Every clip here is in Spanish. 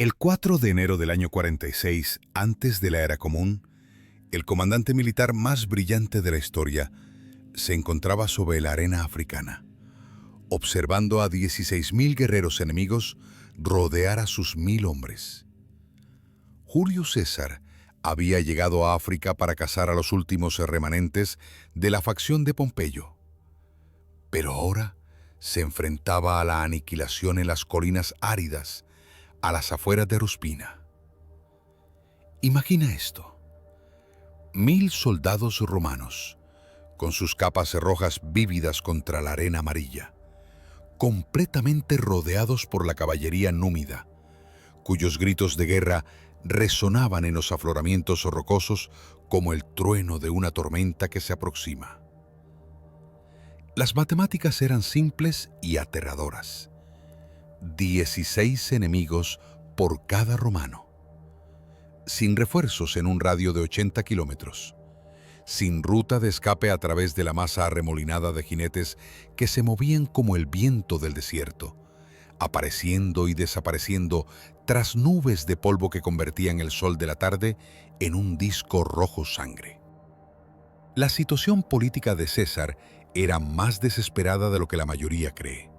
El 4 de enero del año 46, antes de la Era Común, el comandante militar más brillante de la historia se encontraba sobre la arena africana, observando a 16.000 guerreros enemigos rodear a sus 1.000 hombres. Julio César había llegado a África para cazar a los últimos remanentes de la facción de Pompeyo, pero ahora se enfrentaba a la aniquilación en las colinas áridas, a las afueras de Ruspina. Imagina esto: 1.000 soldados romanos, con sus capas rojas vívidas contra la arena amarilla, completamente rodeados por la caballería númida, cuyos gritos de guerra resonaban en los afloramientos rocosos como el trueno de una tormenta que se aproxima. Las matemáticas eran simples y aterradoras. 16 enemigos por cada romano, sin refuerzos en un radio de 80 kilómetros, sin ruta de escape a través de la masa arremolinada de jinetes que se movían como el viento del desierto, apareciendo y desapareciendo tras nubes de polvo que convertían el sol de la tarde en un disco rojo sangre. La situación política de César era más desesperada de lo que la mayoría cree.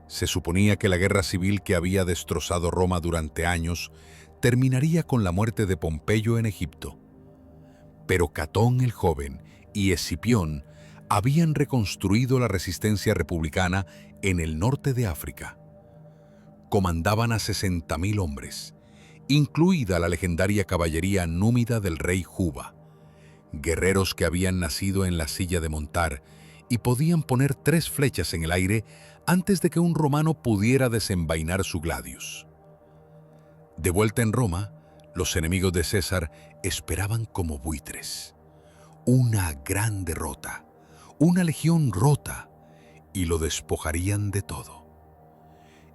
Se suponía que la guerra civil que había destrozado Roma durante años terminaría con la muerte de Pompeyo en Egipto. Pero Catón el joven y Escipión habían reconstruido la resistencia republicana en el norte de África. Comandaban a 60.000 hombres, incluida la legendaria caballería númida del rey Juba, guerreros que habían nacido en la silla de montar y podían poner 3 flechas en el aire antes de que un romano pudiera desenvainar su gladius. De vuelta en Roma, los enemigos de César esperaban como buitres. Una gran derrota, una legión rota, y lo despojarían de todo.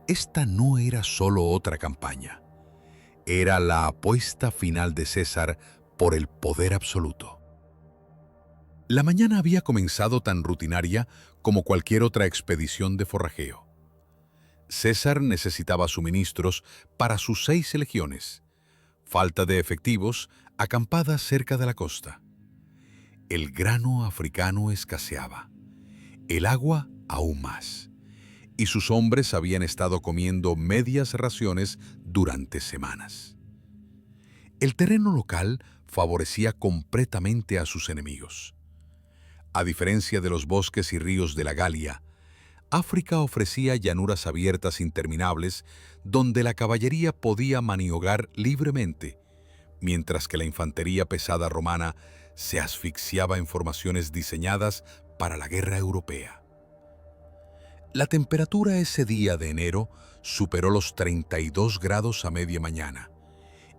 Esta no era solo otra campaña. Era la apuesta final de César por el poder absoluto. La mañana había comenzado tan rutinaria como cualquier otra expedición de forrajeo. César necesitaba suministros para sus 6 legiones, falta de efectivos, acampadas cerca de la costa. El grano africano escaseaba, el agua aún más, y sus hombres habían estado comiendo medias raciones durante semanas. El terreno local favorecía completamente a sus enemigos. A diferencia de los bosques y ríos de la Galia, África ofrecía llanuras abiertas interminables donde la caballería podía maniobrar libremente, mientras que la infantería pesada romana se asfixiaba en formaciones diseñadas para la guerra europea. La temperatura ese día de enero superó los 32 grados a media mañana,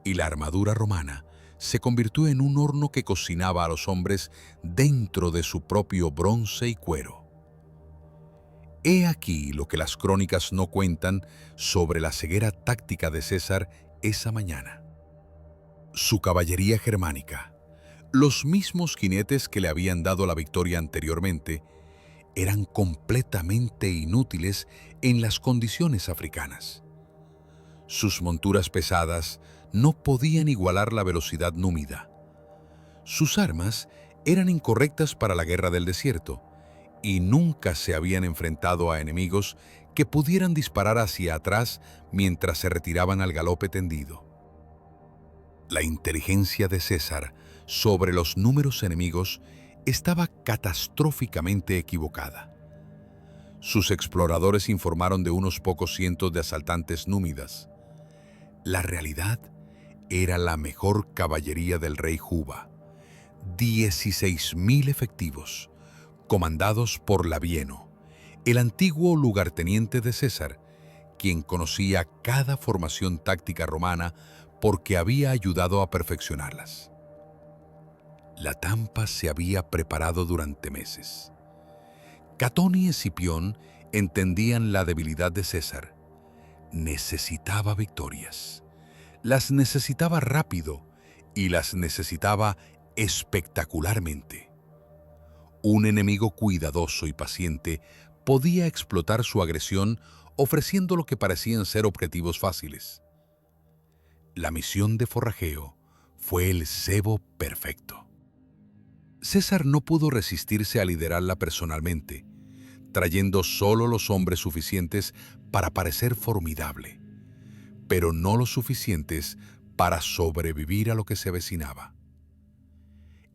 y la armadura romana se convirtió en un horno que cocinaba a los hombres dentro de su propio bronce y cuero. He aquí lo que las crónicas no cuentan sobre la ceguera táctica de César esa mañana. Su caballería germánica, los mismos jinetes que le habían dado la victoria anteriormente, eran completamente inútiles en las condiciones africanas. Sus monturas pesadas no podían igualar la velocidad númida. Sus armas eran incorrectas para la guerra del desierto y nunca se habían enfrentado a enemigos que pudieran disparar hacia atrás mientras se retiraban al galope tendido. La inteligencia de César sobre los números enemigos estaba catastróficamente equivocada. Sus exploradores informaron de unos pocos cientos de asaltantes númidas. La realidad era la mejor caballería del rey Juba, 16.000 efectivos, comandados por Labieno, el antiguo lugarteniente de César, quien conocía cada formación táctica romana porque había ayudado a perfeccionarlas. La trampa se había preparado durante meses. Catón y Escipión entendían la debilidad de César. Necesitaba victorias. Las necesitaba rápido y las necesitaba espectacularmente. Un enemigo cuidadoso y paciente podía explotar su agresión ofreciendo lo que parecían ser objetivos fáciles. La misión de forrajeo fue el cebo perfecto. César no pudo resistirse a liderarla personalmente, trayendo solo los hombres suficientes para parecer formidable, pero no los suficientes para sobrevivir a lo que se avecinaba.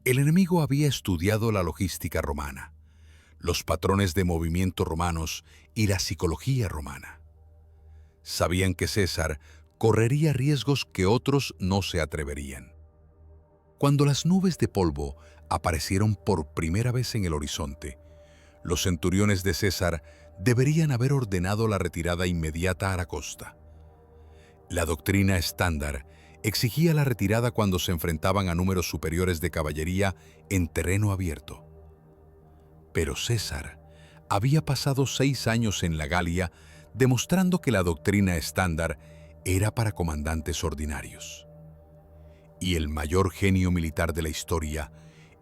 El enemigo había estudiado la logística romana, los patrones de movimiento romanos y la psicología romana. Sabían que César correría riesgos que otros no se atreverían. Cuando las nubes de polvo aparecieron por primera vez en el horizonte, los centuriones de César deberían haber ordenado la retirada inmediata a la costa. La doctrina estándar exigía la retirada cuando se enfrentaban a números superiores de caballería en terreno abierto. Pero César había pasado 6 años en la Galia demostrando que la doctrina estándar era para comandantes ordinarios. Y el mayor genio militar de la historia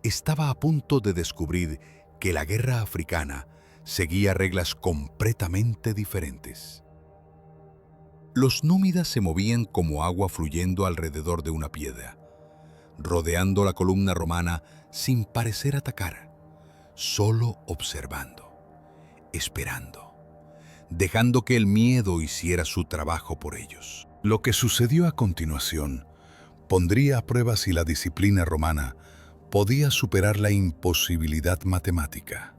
estaba a punto de descubrir que la guerra africana seguía reglas completamente diferentes. Los númidas se movían como agua fluyendo alrededor de una piedra, rodeando la columna romana sin parecer atacar, solo observando, esperando, dejando que el miedo hiciera su trabajo por ellos. Lo que sucedió a continuación pondría a prueba si la disciplina romana podía superar la imposibilidad matemática,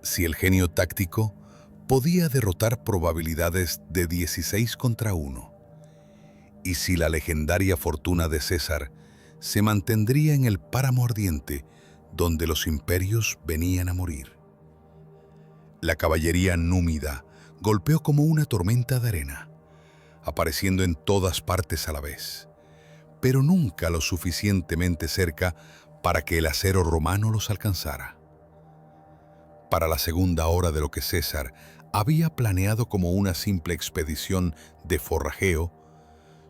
si el genio táctico podía derrotar probabilidades de 16 contra 1, y si la legendaria fortuna de César se mantendría en el páramo ardiente donde los imperios venían a morir. La caballería númida golpeó como una tormenta de arena, apareciendo en todas partes a la vez, pero nunca lo suficientemente cerca para que el acero romano los alcanzara. Para la segunda hora de lo que César había planeado como una simple expedición de forrajeo,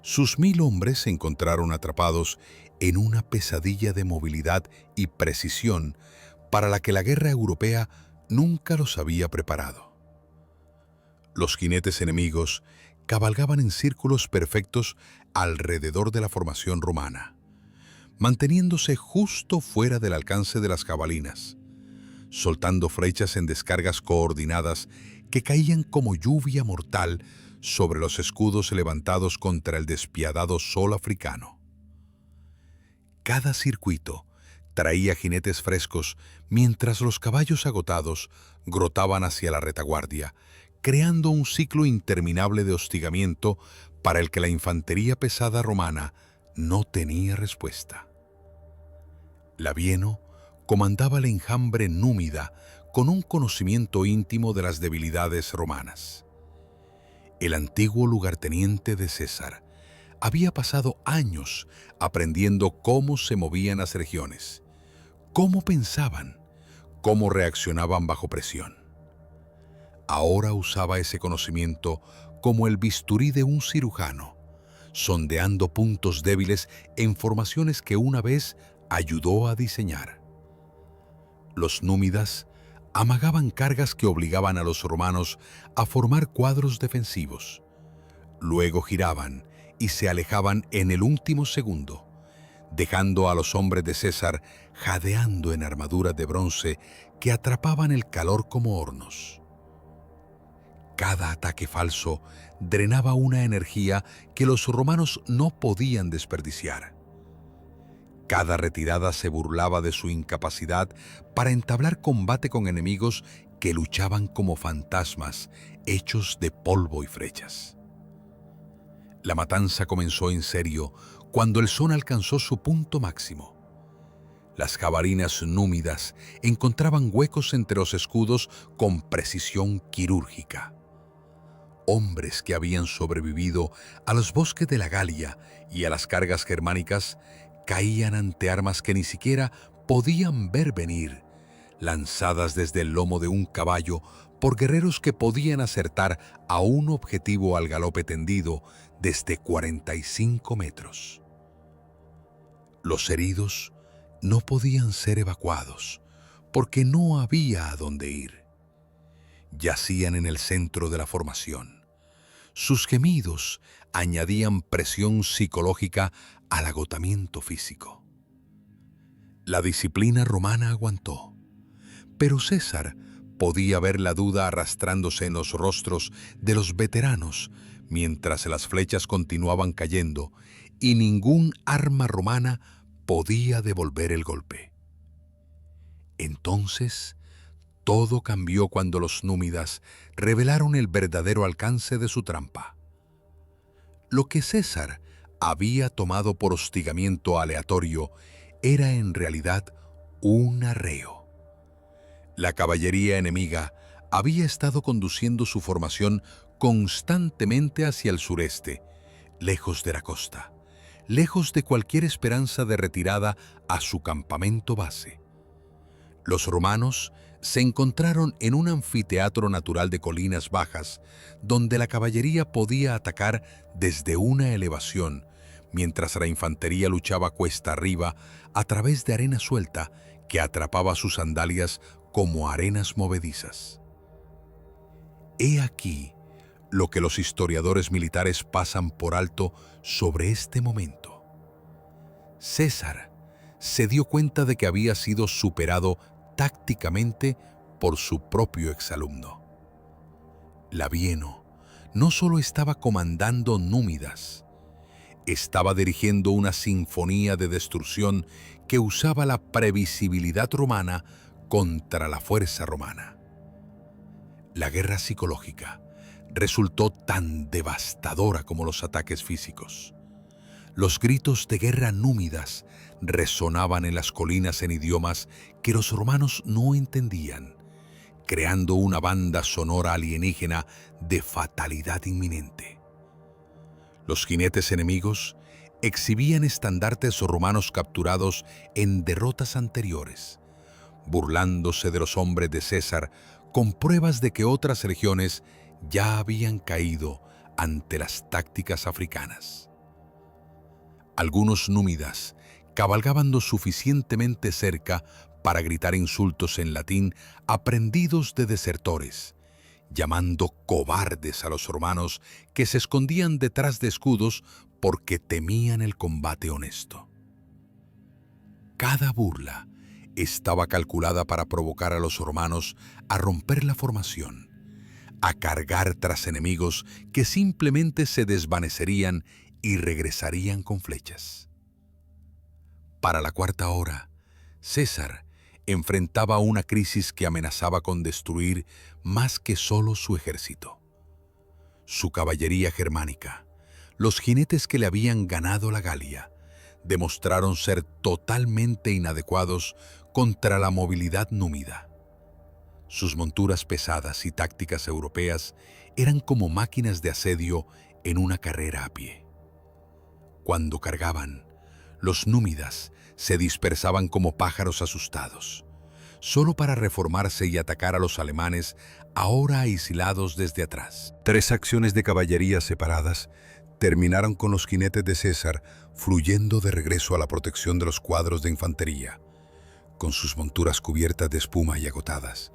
sus 1000 hombres se encontraron atrapados en una pesadilla de movilidad y precisión para la que la guerra europea nunca los había preparado. Los jinetes enemigos cabalgaban en círculos perfectos alrededor de la formación romana, manteniéndose justo fuera del alcance de las jabalinas, soltando flechas en descargas coordinadas que caían como lluvia mortal sobre los escudos levantados contra el despiadado sol africano. Cada circuito traía jinetes frescos mientras los caballos agotados grotaban hacia la retaguardia, creando un ciclo interminable de hostigamiento para el que la infantería pesada romana no tenía respuesta. Labieno comandaba el enjambre númida con un conocimiento íntimo de las debilidades romanas. El antiguo lugarteniente de César había pasado años aprendiendo cómo se movían las regiones, cómo pensaban, cómo reaccionaban bajo presión. Ahora usaba ese conocimiento como el bisturí de un cirujano, sondeando puntos débiles en formaciones que una vez ayudó a diseñar. Los númidas amagaban cargas que obligaban a los romanos a formar cuadros defensivos. Luego giraban y se alejaban en el último segundo, dejando a los hombres de César jadeando en armaduras de bronce que atrapaban el calor como hornos. Cada ataque falso drenaba una energía que los romanos no podían desperdiciar. Cada retirada se burlaba de su incapacidad para entablar combate con enemigos que luchaban como fantasmas hechos de polvo y flechas. La matanza comenzó en serio cuando el sol alcanzó su punto máximo. Las jabalinas númidas encontraban huecos entre los escudos con precisión quirúrgica. Hombres que habían sobrevivido a los bosques de la Galia y a las cargas germánicas caían ante armas que ni siquiera podían ver venir, lanzadas desde el lomo de un caballo por guerreros que podían acertar a un objetivo al galope tendido desde 45 metros. Los heridos no podían ser evacuados porque no había a dónde ir. Yacían en el centro de la formación, Sus gemidos añadían presión psicológica al agotamiento físico. La disciplina romana aguantó, pero César podía ver la duda arrastrándose en los rostros de los veteranos mientras las flechas continuaban cayendo y ningún arma romana podía devolver el golpe. Entonces, todo cambió cuando los númidas revelaron el verdadero alcance de su trampa. Lo que César había tomado por hostigamiento aleatorio era en realidad un arreo. La caballería enemiga había estado conduciendo su formación constantemente hacia el sureste, lejos de la costa, lejos de cualquier esperanza de retirada a su campamento base. Los romanos se encontraron en un anfiteatro natural de colinas bajas, donde la caballería podía atacar desde una elevación, mientras la infantería luchaba cuesta arriba a través de arena suelta que atrapaba sus sandalias como arenas movedizas. He aquí lo que los historiadores militares pasan por alto sobre este momento. César se dio cuenta de que había sido superado tácticamente por su propio exalumno. Labieno no solo estaba comandando númidas, estaba dirigiendo una sinfonía de destrucción que usaba la previsibilidad romana contra la fuerza romana. La guerra psicológica resultó tan devastadora como los ataques físicos. Los gritos de guerra númidas resonaban en las colinas en idiomas que los romanos no entendían, creando una banda sonora alienígena de fatalidad inminente. Los jinetes enemigos exhibían estandartes romanos capturados en derrotas anteriores, burlándose de los hombres de César con pruebas de que otras legiones ya habían caído ante las tácticas africanas. Algunos númidas cabalgaban lo suficientemente cerca para gritar insultos en latín aprendidos de desertores, llamando cobardes a los romanos que se escondían detrás de escudos porque temían el combate honesto. Cada burla estaba calculada para provocar a los romanos a romper la formación, a cargar tras enemigos que simplemente se desvanecerían y regresarían con flechas. Para la cuarta hora, César enfrentaba una crisis que amenazaba con destruir más que solo su ejército. Su caballería germánica, los jinetes que le habían ganado la Galia, demostraron ser totalmente inadecuados contra la movilidad númida. Sus monturas pesadas y tácticas europeas eran como máquinas de asedio en una carrera a pie. Cuando cargaban, los númidas se dispersaban como pájaros asustados, solo para reformarse y atacar a los alemanes ahora aislados desde atrás. 3 acciones de caballería separadas terminaron con los jinetes de César fluyendo de regreso a la protección de los cuadros de infantería, con sus monturas cubiertas de espuma y agotadas,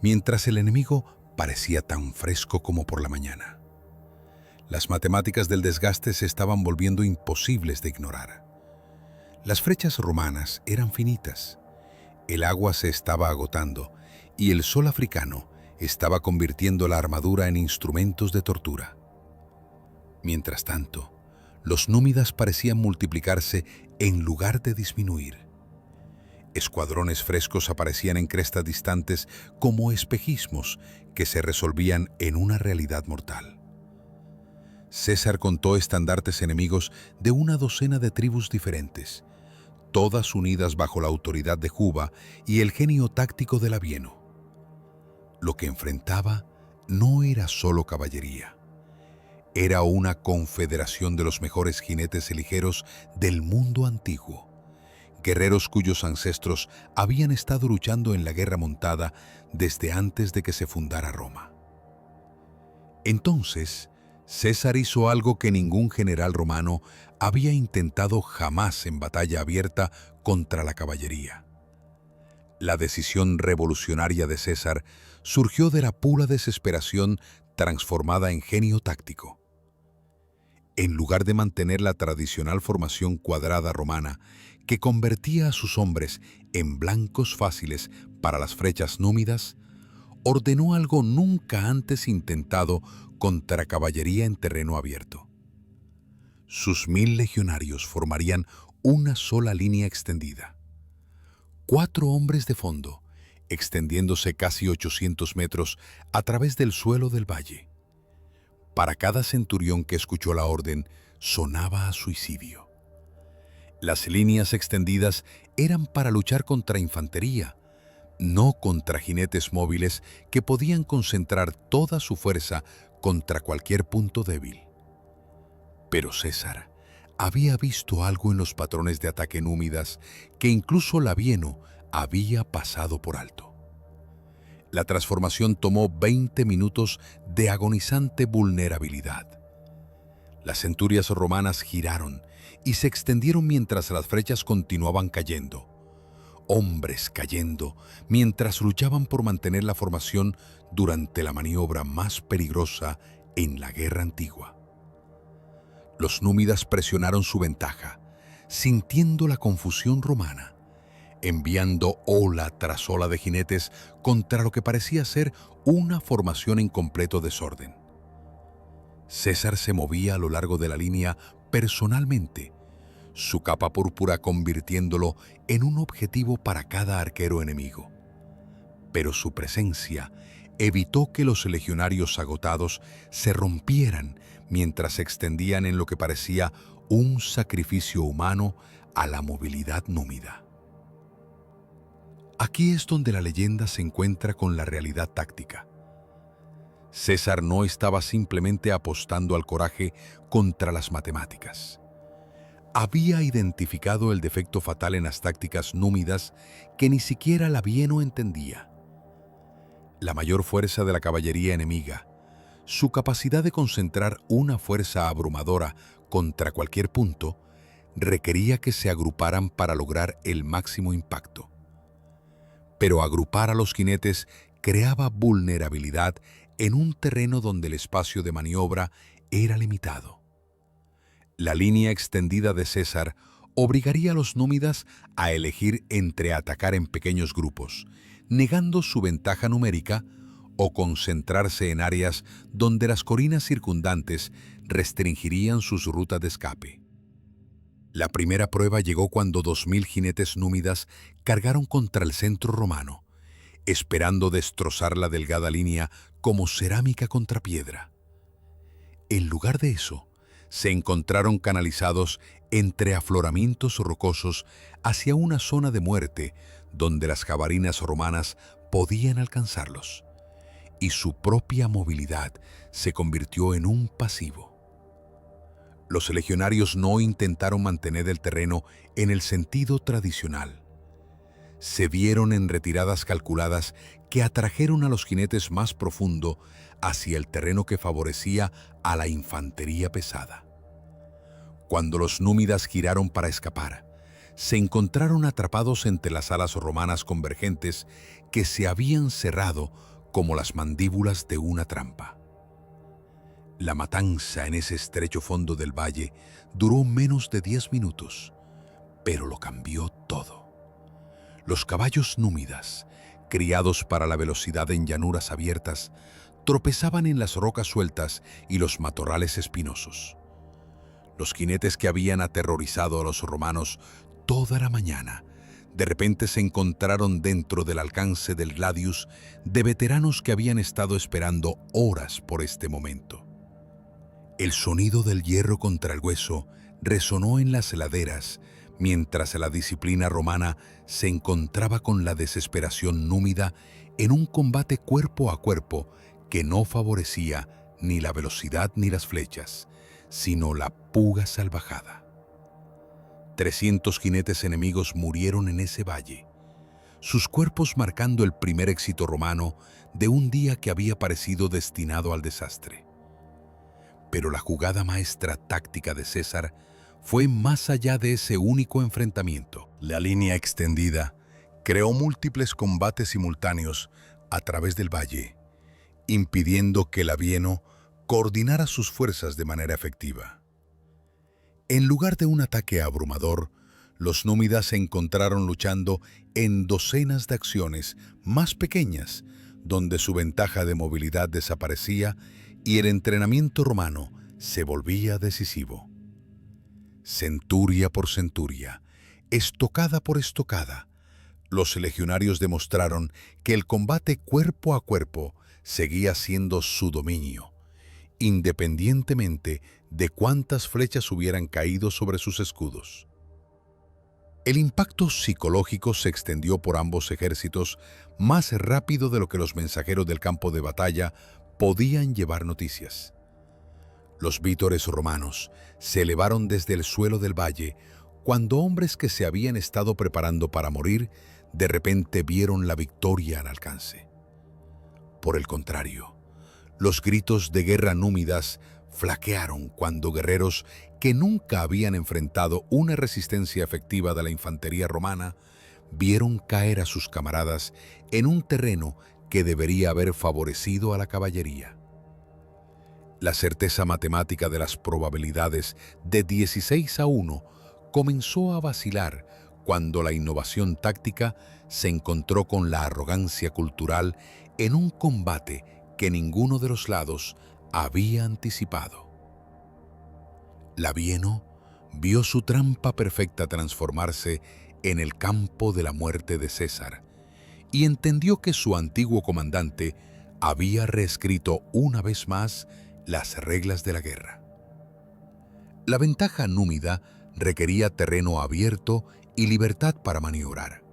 mientras el enemigo parecía tan fresco como por la mañana. Las matemáticas del desgaste se estaban volviendo imposibles de ignorar. Las flechas romanas eran finitas, el agua se estaba agotando y el sol africano estaba convirtiendo la armadura en instrumentos de tortura. Mientras tanto, los númidas parecían multiplicarse en lugar de disminuir. Escuadrones frescos aparecían en crestas distantes como espejismos que se resolvían en una realidad mortal. César contó estandartes enemigos de una docena de tribus diferentes, todas unidas bajo la autoridad de Juba y el genio táctico de Labieno. Lo que enfrentaba no era solo caballería, era una confederación de los mejores jinetes ligeros del mundo antiguo, guerreros cuyos ancestros habían estado luchando en la guerra montada desde antes de que se fundara Roma. Entonces, César hizo algo que ningún general romano había intentado jamás en batalla abierta contra la caballería. La decisión revolucionaria de César surgió de la pura desesperación transformada en genio táctico. En lugar de mantener la tradicional formación cuadrada romana que convertía a sus hombres en blancos fáciles para las flechas númidas, ordenó algo nunca antes intentado contra caballería en terreno abierto. Sus 1000 legionarios formarían una sola línea extendida. 4 hombres de fondo, extendiéndose casi 800 metros a través del suelo del valle. Para cada centurión que escuchó la orden, sonaba a suicidio. Las líneas extendidas eran para luchar contra infantería, no contra jinetes móviles que podían concentrar toda su fuerza contra cualquier punto débil. Pero César había visto algo en los patrones de ataque númidas que incluso Labieno había pasado por alto. La transformación tomó 20 minutos de agonizante vulnerabilidad. Las centurias romanas giraron y se extendieron mientras las flechas continuaban cayendo. Hombres cayendo mientras luchaban por mantener la formación durante la maniobra más peligrosa en la guerra antigua. Los númidas presionaron su ventaja, sintiendo la confusión romana, enviando ola tras ola de jinetes contra lo que parecía ser una formación en completo desorden. César se movía a lo largo de la línea personalmente, su capa púrpura convirtiéndolo en un objetivo para cada arquero enemigo. Pero su presencia evitó que los legionarios agotados se rompieran mientras se extendían en lo que parecía un sacrificio humano a la movilidad númida. Aquí es donde la leyenda se encuentra con la realidad táctica. César no estaba simplemente apostando al coraje contra las matemáticas. Había identificado el defecto fatal en las tácticas númidas que ni siquiera Labieno entendía. La mayor fuerza de la caballería enemiga, su capacidad de concentrar una fuerza abrumadora contra cualquier punto, requería que se agruparan para lograr el máximo impacto. Pero agrupar a los jinetes creaba vulnerabilidad en un terreno donde el espacio de maniobra era limitado. La línea extendida de César obligaría a los númidas a elegir entre atacar en pequeños grupos, negando su ventaja numérica, o concentrarse en áreas donde las colinas circundantes restringirían sus rutas de escape. La primera prueba llegó cuando 2000 jinetes númidas cargaron contra el centro romano, esperando destrozar la delgada línea como cerámica contra piedra. En lugar de eso, se encontraron canalizados entre afloramientos rocosos hacia una zona de muerte donde las jabalinas romanas podían alcanzarlos, y su propia movilidad se convirtió en un pasivo. Los legionarios no intentaron mantener el terreno en el sentido tradicional. Se vieron en retiradas calculadas que atrajeron a los jinetes más profundo hacia el terreno que favorecía a la infantería pesada. Cuando los númidas giraron para escapar, se encontraron atrapados entre las alas romanas convergentes que se habían cerrado como las mandíbulas de una trampa. La matanza en ese estrecho fondo del valle duró menos de 10 minutos, pero lo cambió todo. Los caballos númidas, criados para la velocidad en llanuras abiertas, tropezaban en las rocas sueltas y los matorrales espinosos. Los jinetes que habían aterrorizado a los romanos toda la mañana, de repente se encontraron dentro del alcance del gladius de veteranos que habían estado esperando horas por este momento. El sonido del hierro contra el hueso resonó en las laderas, mientras la disciplina romana se encontraba con la desesperación númida en un combate cuerpo a cuerpo que no favorecía ni la velocidad ni las flechas, sino la puga salvajada. 300 jinetes enemigos murieron en ese valle, sus cuerpos marcando el primer éxito romano de un día que había parecido destinado al desastre. Pero la jugada maestra táctica de César fue más allá de ese único enfrentamiento. La línea extendida creó múltiples combates simultáneos a través del valle, impidiendo que Labieno coordinara sus fuerzas de manera efectiva. En lugar de un ataque abrumador, los númidas se encontraron luchando en docenas de acciones más pequeñas, donde su ventaja de movilidad desaparecía y el entrenamiento romano se volvía decisivo. Centuria por centuria, estocada por estocada, los legionarios demostraron que el combate cuerpo a cuerpo seguía siendo su dominio, independientemente de cuántas flechas hubieran caído sobre sus escudos. El impacto psicológico se extendió por ambos ejércitos más rápido de lo que los mensajeros del campo de batalla podían llevar noticias. Los vítores romanos se elevaron desde el suelo del valle cuando hombres que se habían estado preparando para morir de repente vieron la victoria al alcance. Por el contrario, los gritos de guerra númidas flaquearon cuando guerreros que nunca habían enfrentado una resistencia efectiva de la infantería romana vieron caer a sus camaradas en un terreno que debería haber favorecido a la caballería. La certeza matemática de las probabilidades de 16-1 comenzó a vacilar cuando la innovación táctica se encontró con la arrogancia cultural en un combate que ninguno de los lados había anticipado. Labieno vio su trampa perfecta transformarse en el campo de la muerte de César y entendió que su antiguo comandante había reescrito una vez más las reglas de la guerra. La ventaja númida requería terreno abierto y libertad para maniobrar.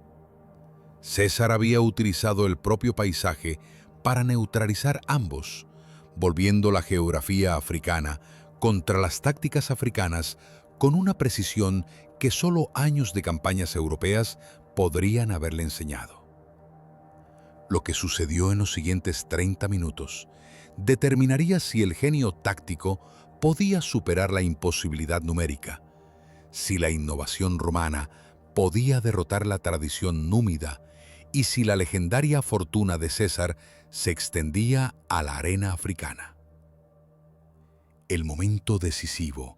César había utilizado el propio paisaje para neutralizar ambos, volviendo la geografía africana contra las tácticas africanas con una precisión que solo años de campañas europeas podrían haberle enseñado. Lo que sucedió en los siguientes 30 minutos determinaría si el genio táctico podía superar la imposibilidad numérica, si la innovación romana podía derrotar la tradición númida y si la legendaria fortuna de César se extendía a la arena africana. El momento decisivo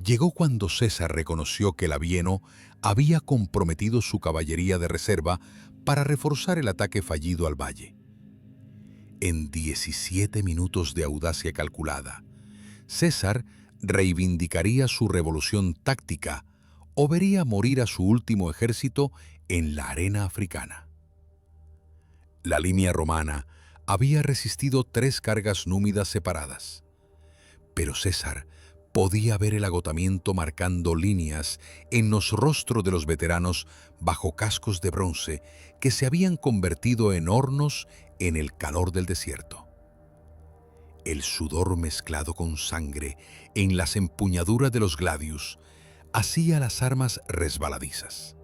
llegó cuando César reconoció que Labieno había comprometido su caballería de reserva para reforzar el ataque fallido al valle. En 17 minutos de audacia calculada, César reivindicaría su revolución táctica o vería morir a su último ejército en la arena africana. La línea romana había resistido 3 cargas númidas separadas, pero César podía ver el agotamiento marcando líneas en los rostros de los veteranos bajo cascos de bronce que se habían convertido en hornos en el calor del desierto. El sudor mezclado con sangre en las empuñaduras de los gladius hacía las armas resbaladizas.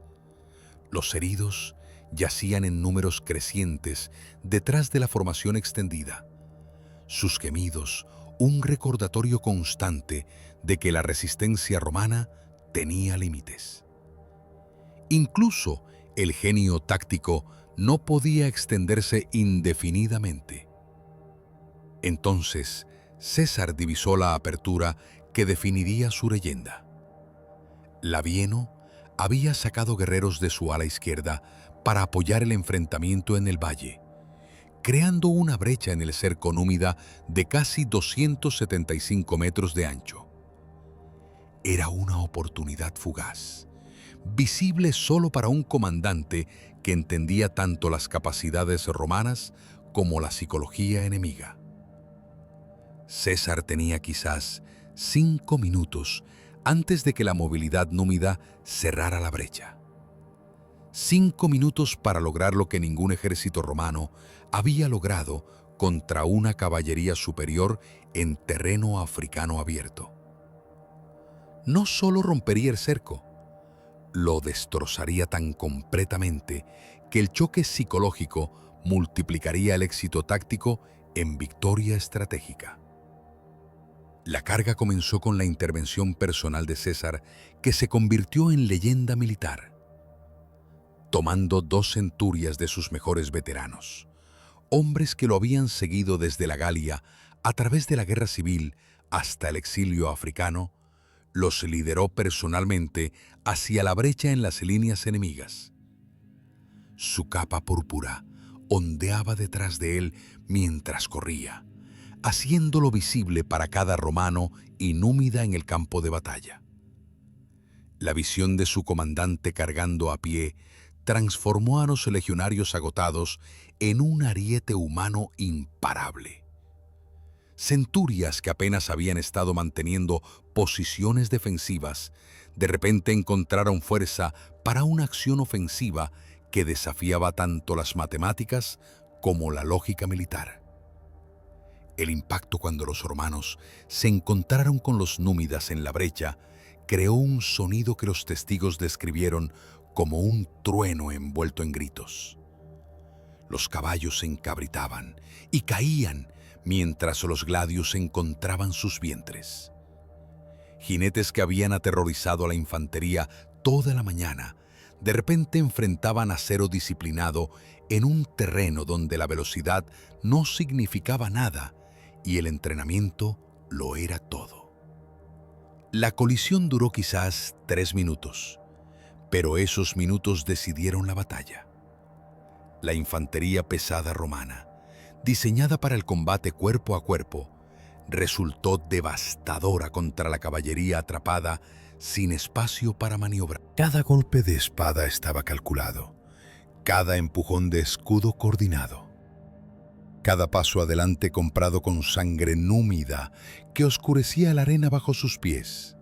Los heridos yacían en números crecientes detrás de la formación extendida. Sus gemidos, un recordatorio constante de que la resistencia romana tenía límites. Incluso el genio táctico no podía extenderse indefinidamente. Entonces, César divisó la apertura que definiría su leyenda. Labieno había sacado guerreros de su ala izquierda para apoyar el enfrentamiento en el valle, creando una brecha en el cerco númida de casi 275 metros de ancho. Era una oportunidad fugaz, visible solo para un comandante que entendía tanto las capacidades romanas como la psicología enemiga. César tenía quizás 5 minutos antes de que la movilidad númida cerrara la brecha. 5 minutos para lograr lo que ningún ejército romano había logrado contra una caballería superior en terreno africano abierto. No solo rompería el cerco, lo destrozaría tan completamente que el choque psicológico multiplicaría el éxito táctico en victoria estratégica. La carga comenzó con la intervención personal de César, que se convirtió en leyenda militar. Tomando 2 centurias de sus mejores veteranos, hombres que lo habían seguido desde la Galia a través de la guerra civil hasta el exilio africano, Los lideró personalmente hacia la brecha en las líneas enemigas. Su capa púrpura ondeaba detrás de él mientras corría, haciéndolo visible para cada romano y númida en el campo de batalla. La visión de su comandante cargando a pie transformó a los legionarios agotados en un ariete humano imparable. Centurias que apenas habían estado manteniendo posiciones defensivas, de repente encontraron fuerza para una acción ofensiva que desafiaba tanto las matemáticas como la lógica militar. El impacto cuando los romanos se encontraron con los númidas en la brecha creó un sonido que los testigos describieron como un trueno envuelto en gritos. Los caballos se encabritaban y caían mientras los gladios encontraban sus vientres. Jinetes que habían aterrorizado a la infantería toda la mañana, de repente enfrentaban acero disciplinado en un terreno donde la velocidad no significaba nada y el entrenamiento lo era todo. La colisión duró quizás 3 minutos, pero esos minutos decidieron la batalla. La infantería pesada romana, diseñada para el combate cuerpo a cuerpo, resultó devastadora contra la caballería atrapada sin espacio para maniobrar. Cada golpe de espada estaba calculado, cada empujón de escudo coordinado, cada paso adelante comprado con sangre númida que oscurecía la arena bajo sus pies.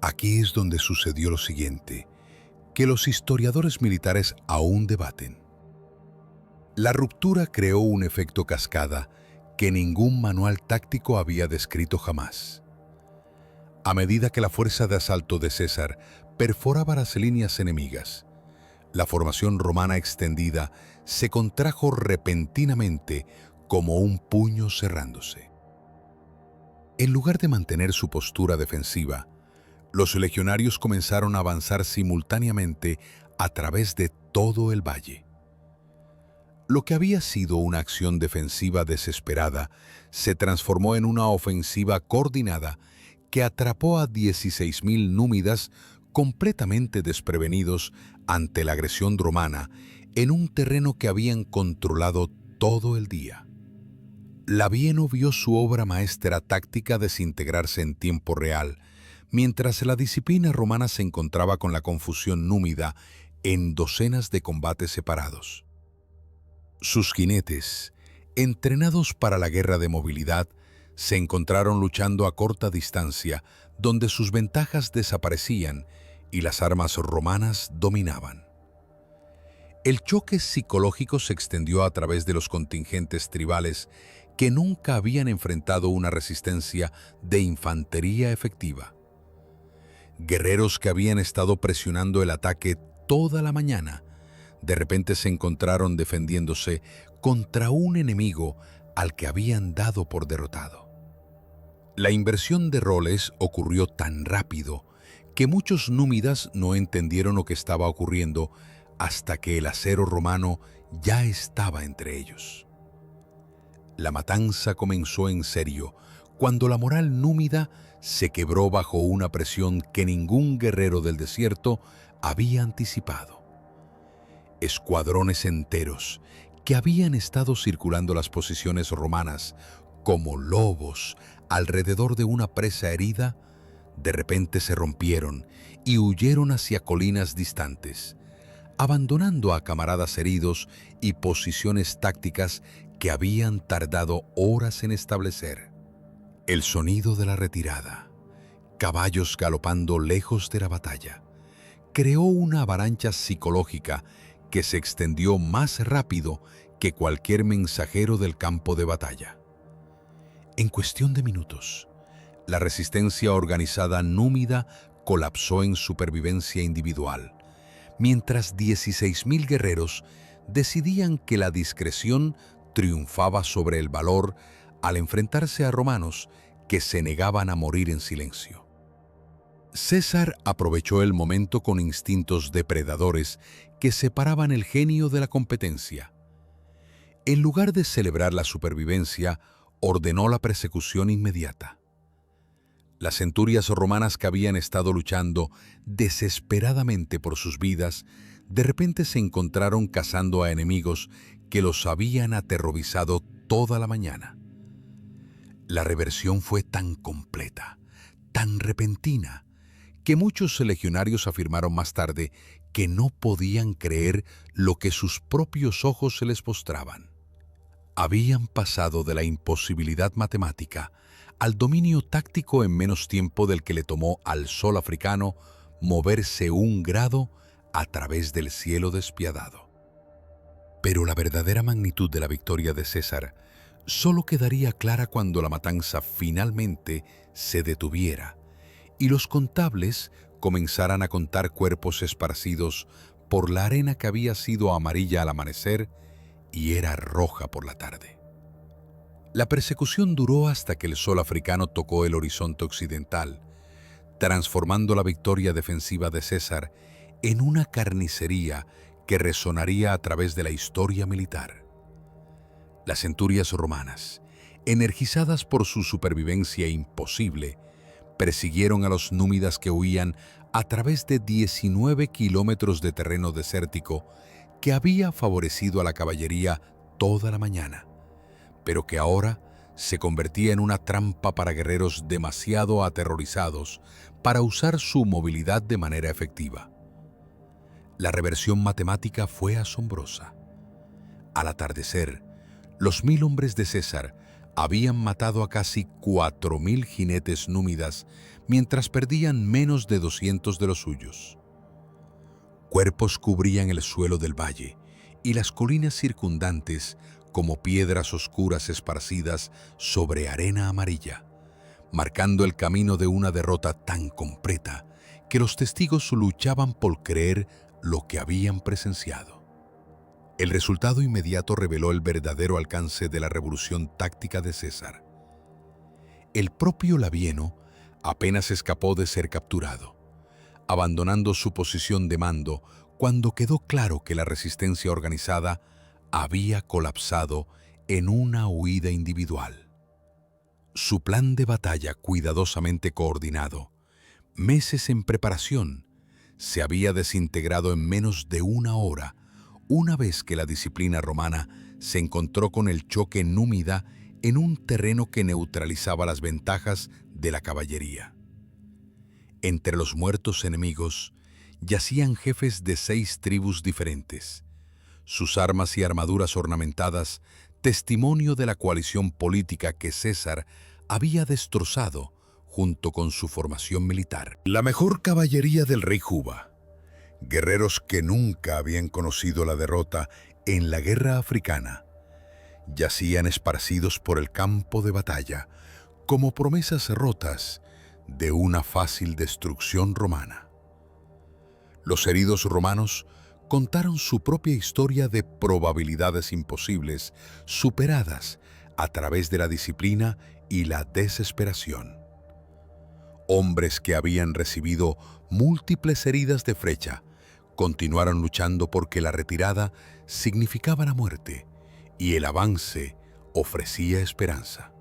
Aquí es donde sucedió lo siguiente, que los historiadores militares aún debaten. La ruptura creó un efecto cascada que ningún manual táctico había descrito jamás. A medida que la fuerza de asalto de César perforaba las líneas enemigas, la formación romana extendida se contrajo repentinamente como un puño cerrándose. En lugar de mantener su postura defensiva, los legionarios comenzaron a avanzar simultáneamente a través de todo el valle. Lo que había sido una acción defensiva desesperada se transformó en una ofensiva coordinada que atrapó a 16.000 númidas completamente desprevenidos ante la agresión romana en un terreno que habían controlado todo el día. Labieno vio su obra maestra táctica desintegrarse en tiempo real, mientras la disciplina romana se encontraba con la confusión númida en docenas de combates separados. Sus jinetes, entrenados para la guerra de movilidad, se encontraron luchando a corta distancia, donde sus ventajas desaparecían y las armas romanas dominaban. El choque psicológico se extendió a través de los contingentes tribales que nunca habían enfrentado una resistencia de infantería efectiva. Guerreros que habían estado presionando el ataque toda la mañana, de repente se encontraron defendiéndose contra un enemigo al que habían dado por derrotado. La inversión de roles ocurrió tan rápido que muchos númidas no entendieron lo que estaba ocurriendo hasta que el acero romano ya estaba entre ellos. La matanza comenzó en serio cuando la moral númida se quebró bajo una presión que ningún guerrero del desierto había anticipado. Escuadrones enteros que habían estado circulando las posiciones romanas como lobos alrededor de una presa herida, de repente se rompieron y huyeron hacia colinas distantes, abandonando a camaradas heridos y posiciones tácticas que habían tardado horas en establecer. El sonido de la retirada, caballos galopando lejos de la batalla, creó una avalancha psicológica que se extendió más rápido que cualquier mensajero del campo de batalla. En cuestión de minutos, la resistencia organizada númida colapsó en supervivencia individual, mientras 16.000 guerreros decidían que la discreción triunfaba sobre el valor al enfrentarse a romanos que se negaban a morir en silencio. César aprovechó el momento con instintos depredadores que separaban el genio de la competencia. En lugar de celebrar la supervivencia, ordenó la persecución inmediata. Las centurias romanas que habían estado luchando desesperadamente por sus vidas, de repente se encontraron cazando a enemigos que los habían aterrorizado toda la mañana. La reversión fue tan completa, tan repentina, que muchos legionarios afirmaron más tarde que no podían creer lo que sus propios ojos se les mostraban. Habían pasado de la imposibilidad matemática al dominio táctico en menos tiempo del que le tomó al sol africano moverse 1 grado a través del cielo despiadado. Pero la verdadera magnitud de la victoria de César solo quedaría clara cuando la matanza finalmente se detuviera y los contables comenzaran a contar cuerpos esparcidos por la arena que había sido amarilla al amanecer y era roja por la tarde. La persecución duró hasta que el sol africano tocó el horizonte occidental, transformando la victoria defensiva de César en una carnicería que resonaría a través de la historia militar. Las centurias romanas, energizadas por su supervivencia imposible, persiguieron a los númidas que huían a través de 19 kilómetros de terreno desértico que había favorecido a la caballería toda la mañana, pero que ahora se convertía en una trampa para guerreros demasiado aterrorizados para usar su movilidad de manera efectiva. La reversión matemática fue asombrosa. Al atardecer, los 1000 hombres de César habían matado a casi 4000 jinetes númidas mientras perdían menos de 200 de los suyos. Cuerpos cubrían el suelo del valle y las colinas circundantes como piedras oscuras esparcidas sobre arena amarilla, marcando el camino de una derrota tan completa que los testigos luchaban por creer lo que habían presenciado. El resultado inmediato reveló el verdadero alcance de la revolución táctica de César. El propio Labieno apenas escapó de ser capturado, abandonando su posición de mando cuando quedó claro que la resistencia organizada había colapsado en una huida individual. Su plan de batalla cuidadosamente coordinado, meses en preparación, se había desintegrado en menos de 1 hora, una vez que la disciplina romana se encontró con el choque númida en un terreno que neutralizaba las ventajas de la caballería. Entre los muertos enemigos yacían jefes de 6 tribus diferentes, sus armas y armaduras ornamentadas, testimonio de la coalición política que César había destrozado junto con su formación militar. La mejor caballería del rey Juba, guerreros que nunca habían conocido la derrota en la guerra africana, yacían esparcidos por el campo de batalla como promesas rotas de una fácil destrucción romana. Los heridos romanos contaron su propia historia de probabilidades imposibles superadas a través de la disciplina y la desesperación. Hombres que habían recibido múltiples heridas de flecha continuaron luchando porque la retirada significaba la muerte y el avance ofrecía esperanza.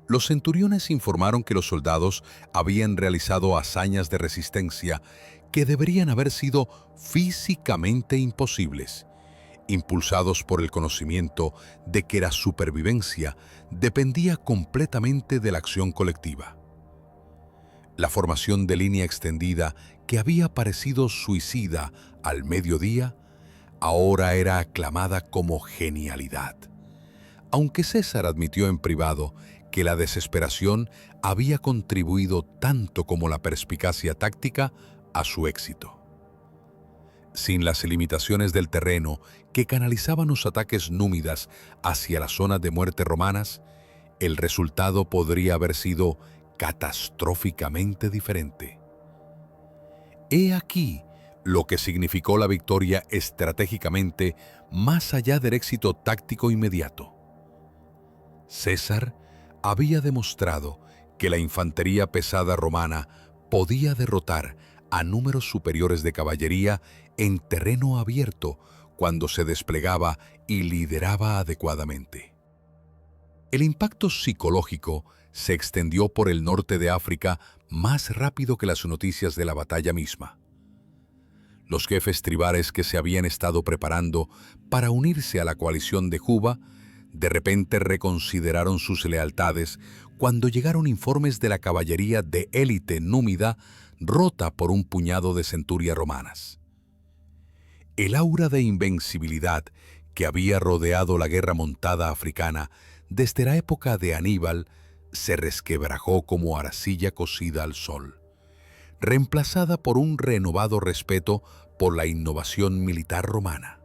Los centuriones informaron que los soldados habían realizado hazañas de resistencia que deberían haber sido físicamente imposibles, impulsados por el conocimiento de que la supervivencia dependía completamente de la acción colectiva. La formación de línea extendida que había parecido suicida al mediodía, ahora era aclamada como genialidad. Aunque César admitió en privado que la desesperación había contribuido tanto como la perspicacia táctica a su éxito. Sin las limitaciones del terreno que canalizaban los ataques númidas hacia las zonas de muerte romanas, el resultado podría haber sido catastróficamente diferente. He aquí lo que significó la victoria estratégicamente más allá del éxito táctico inmediato. César había demostrado que la infantería pesada romana podía derrotar a números superiores de caballería en terreno abierto cuando se desplegaba y lideraba adecuadamente. El impacto psicológico se extendió por el norte de África más rápido que las noticias de la batalla misma. Los jefes tribales que se habían estado preparando para unirse a la coalición de Juba, de repente reconsideraron sus lealtades cuando llegaron informes de la caballería de élite númida rota por un puñado de centurias romanas. El aura de invencibilidad que había rodeado la guerra montada africana desde la época de Aníbal se resquebrajó como arcilla cocida al sol, reemplazada por un renovado respeto por la innovación militar romana.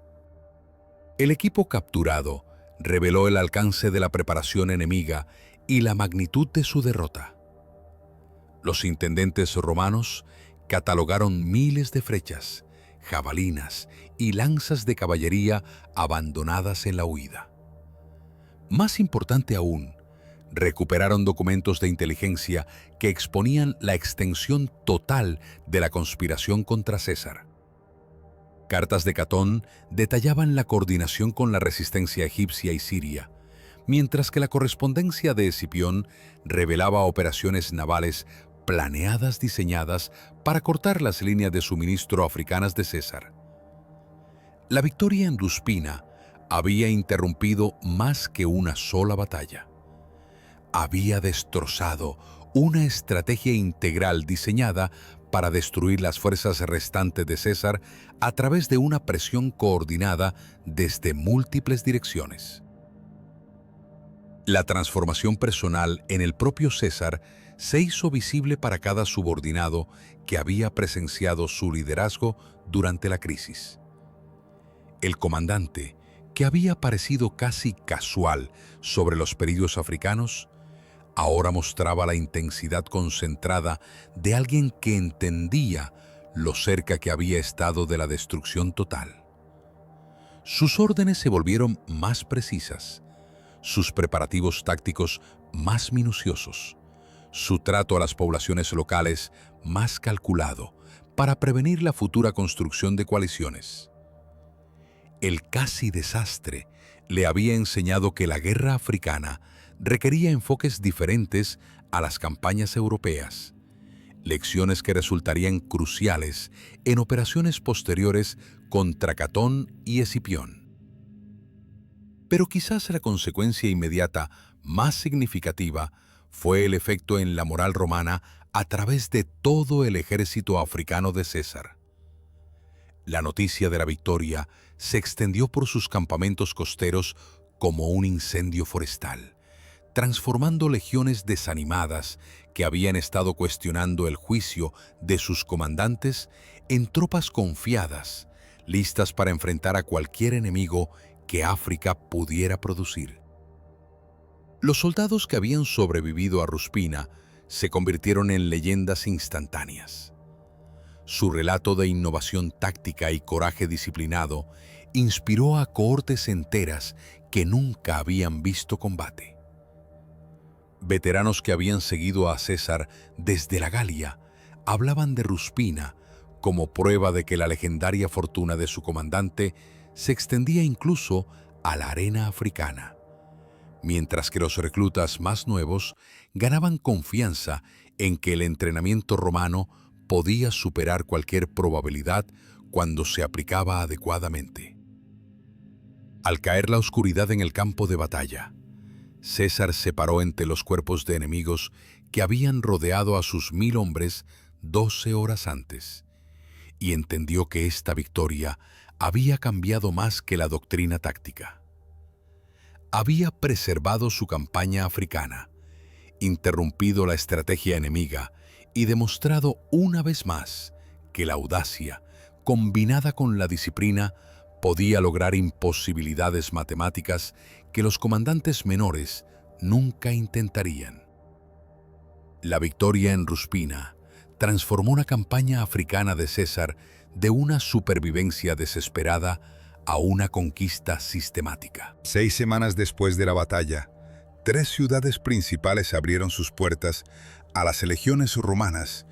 El equipo capturado reveló el alcance de la preparación enemiga y la magnitud de su derrota. Los intendentes romanos catalogaron miles de flechas, jabalinas y lanzas de caballería abandonadas en la huida. Más importante aún, recuperaron documentos de inteligencia que exponían la extensión total de la conspiración contra César. Cartas de Catón detallaban la coordinación con la resistencia egipcia y siria, mientras que la correspondencia de Escipión revelaba operaciones navales planeadas diseñadas para cortar las líneas de suministro africanas de César. La victoria en Ruspina había interrumpido más que una sola batalla. Había destrozado una estrategia integral diseñada para destruir las fuerzas restantes de César a través de una presión coordinada desde múltiples direcciones. La transformación personal en el propio César se hizo visible para cada subordinado que había presenciado su liderazgo durante la crisis. El comandante, que había parecido casi casual sobre los pedidos africanos, ahora mostraba la intensidad concentrada de alguien que entendía lo cerca que había estado de la destrucción total. Sus órdenes se volvieron más precisas, sus preparativos tácticos más minuciosos, su trato a las poblaciones locales más calculado para prevenir la futura construcción de coaliciones. El casi desastre le había enseñado que la guerra africana requería enfoques diferentes a las campañas europeas, lecciones que resultarían cruciales en operaciones posteriores contra Catón y Escipión. Pero quizás la consecuencia inmediata más significativa fue el efecto en la moral romana a través de todo el ejército africano de César. La noticia de la victoria se extendió por sus campamentos costeros como un incendio forestal, transformando legiones desanimadas que habían estado cuestionando el juicio de sus comandantes en tropas confiadas, listas para enfrentar a cualquier enemigo que África pudiera producir. Los soldados que habían sobrevivido a Ruspina se convirtieron en leyendas instantáneas. Su relato de innovación táctica y coraje disciplinado inspiró a cohortes enteras que nunca habían visto combate. Veteranos que habían seguido a César desde la Galia hablaban de Ruspina como prueba de que la legendaria fortuna de su comandante se extendía incluso a la arena africana, mientras que los reclutas más nuevos ganaban confianza en que el entrenamiento romano podía superar cualquier probabilidad cuando se aplicaba adecuadamente. Al caer la oscuridad en el campo de batalla, César se paró entre los cuerpos de enemigos que habían rodeado a sus 1000 hombres 12 horas antes, y entendió que esta victoria había cambiado más que la doctrina táctica. Había preservado su campaña africana, interrumpido la estrategia enemiga y demostrado una vez más que la audacia, combinada con la disciplina, podía lograr imposibilidades matemáticas que los comandantes menores nunca intentarían. La victoria en Ruspina transformó la campaña africana de César de una supervivencia desesperada a una conquista sistemática. 6 semanas después de la batalla, 3 ciudades principales abrieron sus puertas a las legiones romanas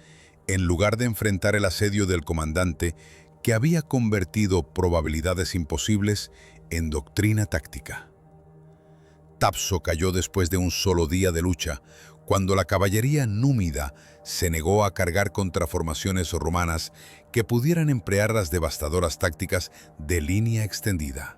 en lugar de enfrentar el asedio del comandante que había convertido probabilidades imposibles en doctrina táctica. Tapso cayó después de un solo día de lucha, cuando la caballería númida se negó a cargar contra formaciones romanas que pudieran emplear las devastadoras tácticas de línea extendida.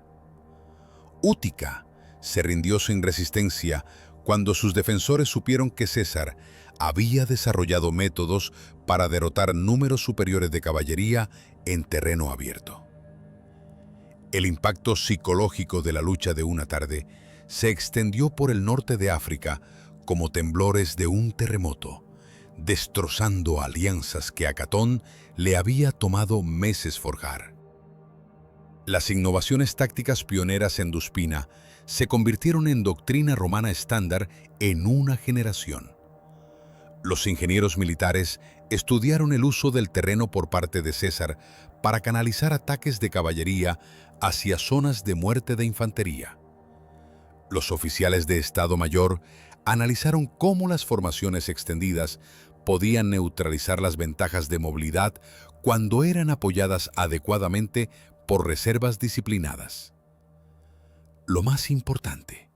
Útica se rindió sin resistencia cuando sus defensores supieron que César había desarrollado métodos para derrotar números superiores de caballería en terreno abierto. El impacto psicológico de la lucha de una tarde se extendió por el norte de África como temblores de un terremoto, destrozando alianzas que a Catón le había tomado meses forjar. Las innovaciones tácticas pioneras en Duspina se convirtieron en doctrina romana estándar en una generación. Los ingenieros militares estudiaron el uso del terreno por parte de César para canalizar ataques de caballería hacia zonas de muerte de infantería. Los oficiales de Estado Mayor analizaron cómo las formaciones extendidas podían neutralizar las ventajas de movilidad cuando eran apoyadas adecuadamente por reservas disciplinadas. Lo más importante,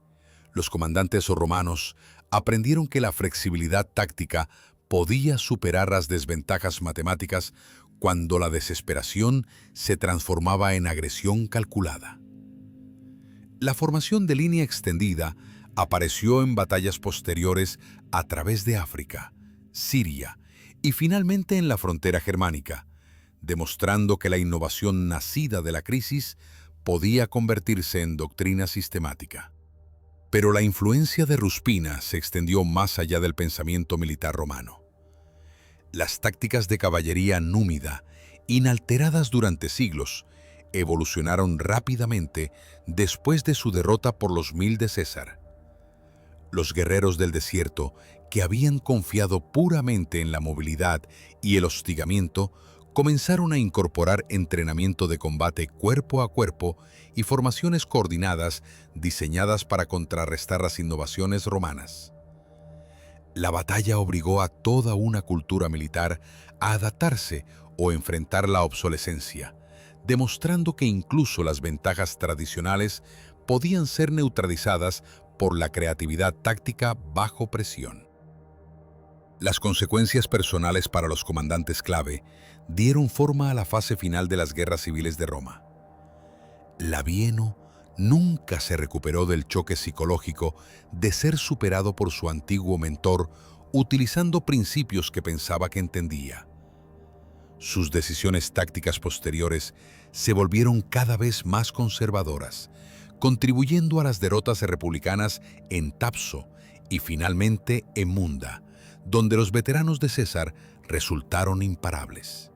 los comandantes romanos aprendieron que la flexibilidad táctica podía superar las desventajas matemáticas cuando la desesperación se transformaba en agresión calculada. La formación de línea extendida apareció en batallas posteriores a través de África, Siria y finalmente en la frontera germánica, demostrando que la innovación nacida de la crisis podía convertirse en doctrina sistemática. Pero la influencia de Ruspina se extendió más allá del pensamiento militar romano. Las tácticas de caballería númida, inalteradas durante siglos, evolucionaron rápidamente después de su derrota por los 1000 de César. Los guerreros del desierto, que habían confiado puramente en la movilidad y el hostigamiento, comenzaron a incorporar entrenamiento de combate cuerpo a cuerpo y formaciones coordinadas diseñadas para contrarrestar las innovaciones romanas. La batalla obligó a toda una cultura militar a adaptarse o enfrentar la obsolescencia, demostrando que incluso las ventajas tradicionales podían ser neutralizadas por la creatividad táctica bajo presión. Las consecuencias personales para los comandantes clave dieron forma a la fase final de las guerras civiles de Roma. Labieno nunca se recuperó del choque psicológico de ser superado por su antiguo mentor utilizando principios que pensaba que entendía. Sus decisiones tácticas posteriores se volvieron cada vez más conservadoras, contribuyendo a las derrotas republicanas en Tapso y finalmente en Munda, donde los veteranos de César resultaron imparables.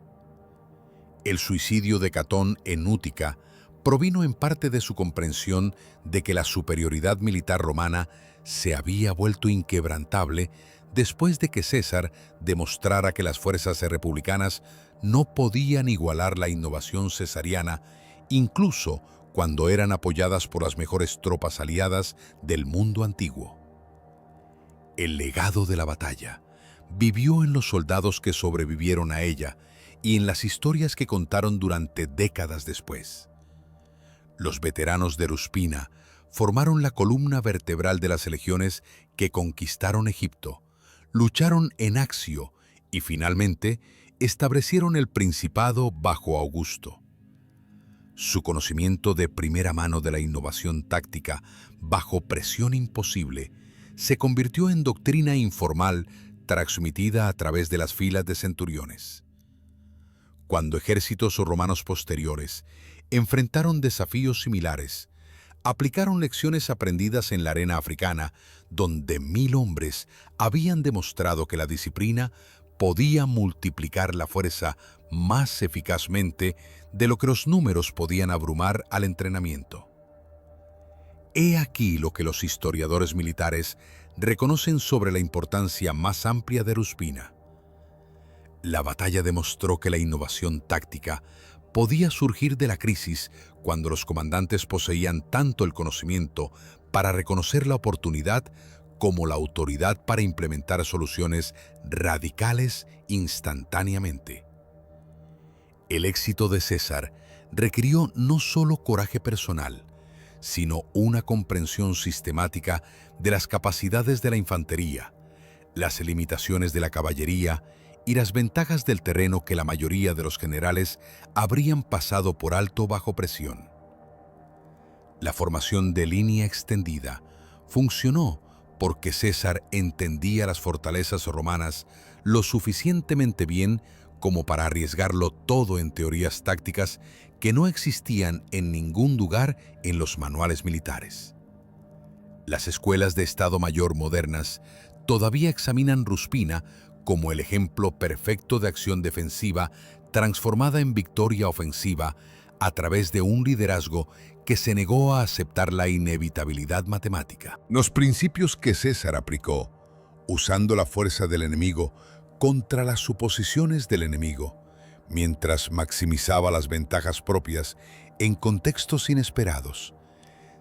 El suicidio de Catón en Útica provino en parte de su comprensión de que la superioridad militar romana se había vuelto inquebrantable después de que César demostrara que las fuerzas republicanas no podían igualar la innovación cesariana, incluso cuando eran apoyadas por las mejores tropas aliadas del mundo antiguo. El legado de la batalla vivió en los soldados que sobrevivieron a ella y en las historias que contaron durante décadas después. Los veteranos de Ruspina formaron la columna vertebral de las legiones que conquistaron Egipto, lucharon en Accio y finalmente establecieron el principado bajo Augusto. Su conocimiento de primera mano de la innovación táctica bajo presión imposible se convirtió en doctrina informal transmitida a través de las filas de centuriones. Cuando ejércitos romanos posteriores enfrentaron desafíos similares, aplicaron lecciones aprendidas en la arena africana, donde 1000 hombres habían demostrado que la disciplina podía multiplicar la fuerza más eficazmente de lo que los números podían abrumar al entrenamiento. He aquí lo que los historiadores militares reconocen sobre la importancia más amplia de Ruspina. La batalla demostró que la innovación táctica podía surgir de la crisis cuando los comandantes poseían tanto el conocimiento para reconocer la oportunidad como la autoridad para implementar soluciones radicales instantáneamente. El éxito de César requirió no solo coraje personal, sino una comprensión sistemática de las capacidades de la infantería, las limitaciones de la caballería y las ventajas del terreno que la mayoría de los generales habrían pasado por alto bajo presión. La formación de línea extendida funcionó porque César entendía las fortalezas romanas lo suficientemente bien como para arriesgarlo todo en teorías tácticas que no existían en ningún lugar en los manuales militares. Las escuelas de Estado Mayor modernas todavía examinan Ruspina como el ejemplo perfecto de acción defensiva transformada en victoria ofensiva a través de un liderazgo que se negó a aceptar la inevitabilidad matemática. Los principios que César aplicó, usando la fuerza del enemigo contra las suposiciones del enemigo, mientras maximizaba las ventajas propias en contextos inesperados,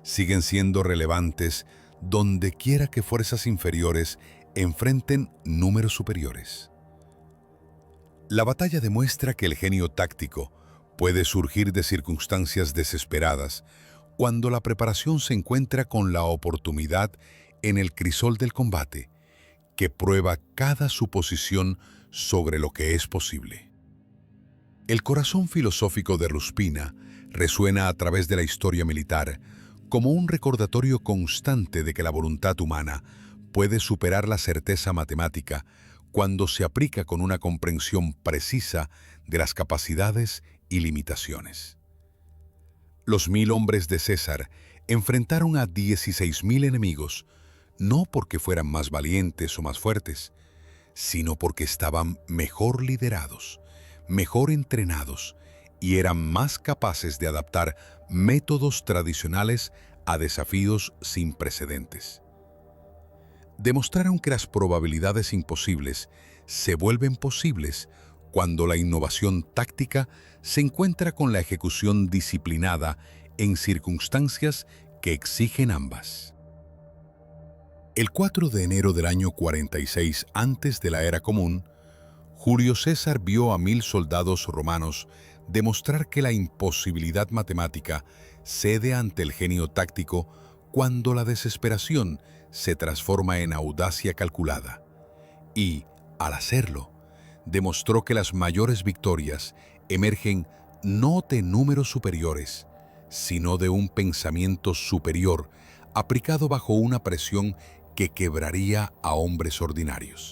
siguen siendo relevantes donde quiera que fuerzas inferiores enfrenten números superiores. La batalla demuestra que el genio táctico puede surgir de circunstancias desesperadas cuando la preparación se encuentra con la oportunidad en el crisol del combate, que prueba cada suposición sobre lo que es posible. El corazón filosófico de Ruspina resuena a través de la historia militar como un recordatorio constante de que la voluntad humana puede superar la certeza matemática cuando se aplica con una comprensión precisa de las capacidades y limitaciones. Los 1000 hombres de César enfrentaron a 16.000 enemigos, no porque fueran más valientes o más fuertes, sino porque estaban mejor liderados, mejor entrenados y eran más capaces de adaptar métodos tradicionales a desafíos sin precedentes. Demostraron que las probabilidades imposibles se vuelven posibles cuando la innovación táctica se encuentra con la ejecución disciplinada en circunstancias que exigen ambas. El 4 de enero del año 46 antes de la era común, Julio César vio a 1000 soldados romanos demostrar que la imposibilidad matemática cede ante el genio táctico cuando la desesperación se transforma en audacia calculada. Y, al hacerlo, demostró que las mayores victorias emergen no de números superiores, sino de un pensamiento superior aplicado bajo una presión que quebraría a hombres ordinarios.